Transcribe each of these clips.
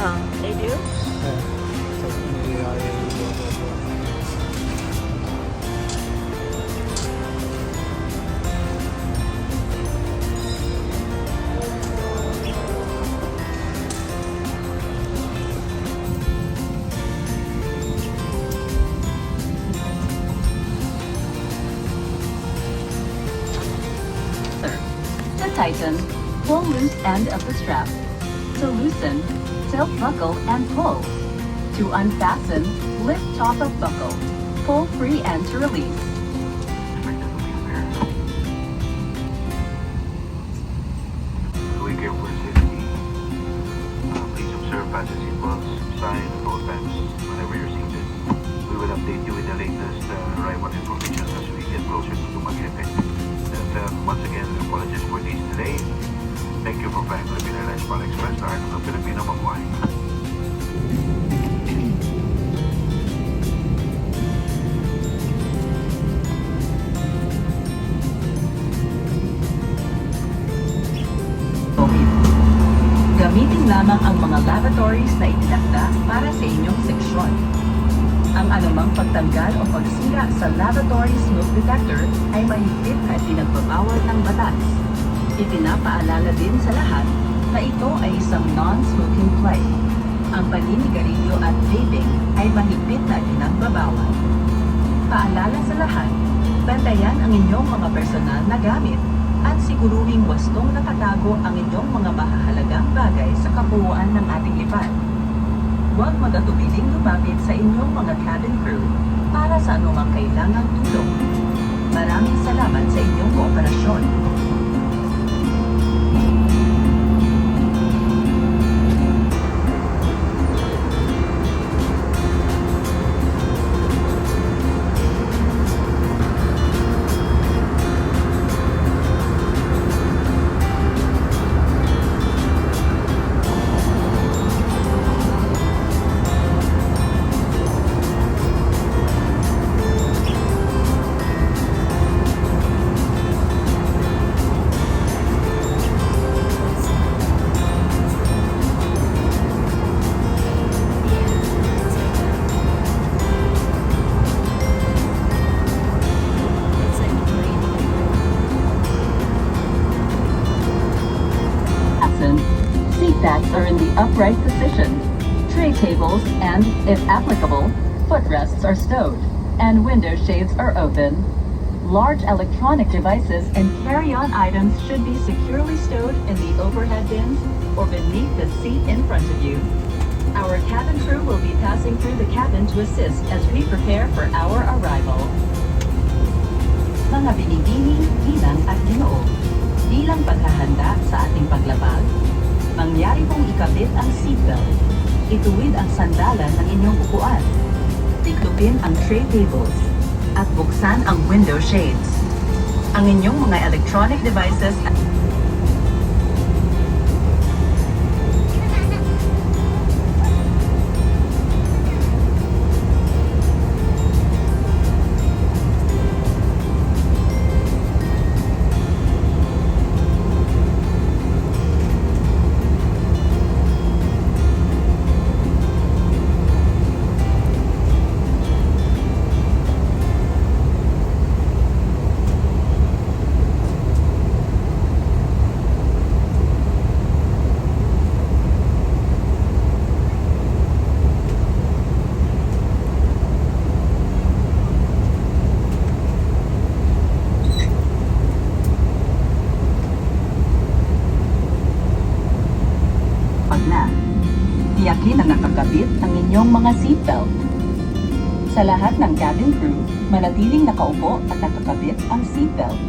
They do? So nangyayari yung To tighten, pull loose end of the strap. To loosen, tilt buckle and pull. To unfasten, lift top of buckle. Pull free and to release. We care for safety. Please observe fasten seatbelts sign at all times whenever you're seated. We will update you with the latest arrival information as we get closer to Dumaguete. And once again, apologies for this delay. Thank you for flying Philippine Airlines Pal Express, lahat ng Pilipino mabuhay. Gamitin lamang ang mga lavatories na itinakda para sa inyong seksyon. Ang anumang pagtanggal o pagsira sa lavatory smoke detector ay mahigpit na ipinagbabawal ng batas. Ipinapaalala din sa lahat na ito ay isang non-smoking flight. Ang paninigarilyo at vaping ay mahigpit na ipinagbabawal. Paalala sa lahat, bantayan ang inyong mga personal na gamit at siguruhing wastong nakatago ang inyong mga mahahalagang bagay sa kabuuan ng ating lipad. Huwag magatubiling lumapit sa inyong mga cabin crew para sa anumang kailangang tulong. Maraming salamat sa inyong kooperasyon. Seat backs are in the upright position. Tray tables and, if applicable, footrests are stowed, and window shades are open. Large electronic devices and carry-on items should be securely stowed in the overhead bins or beneath the seat in front of you. Our cabin crew will be passing through the cabin to assist as we prepare for our arrival. Mga binibini, ginang at ginoo, bilang paghahanda sa ating paglabag, mangyari pong ikabit ang seatbelt. Ituwid ang sandalan ng inyong upuan. Tiklopin ang tray tables. At buksan ang window shades. Ang inyong mga electronic devices at tiyakin na nakakabit ang inyong mga seatbelt. Sa lahat ng cabin crew, manatiling nakaupo at nakakabit ang seatbelt.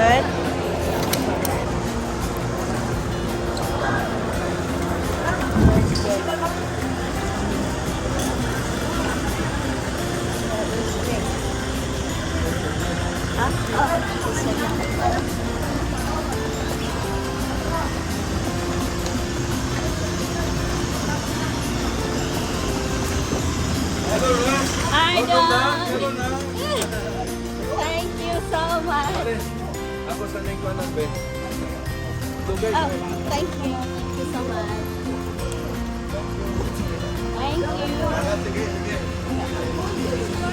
Good? Idol! Thank you so much. Ako sa lingkod ng Ben. Dugay. Oh, thank you. Thank you so much. Thank you. Sige, sige.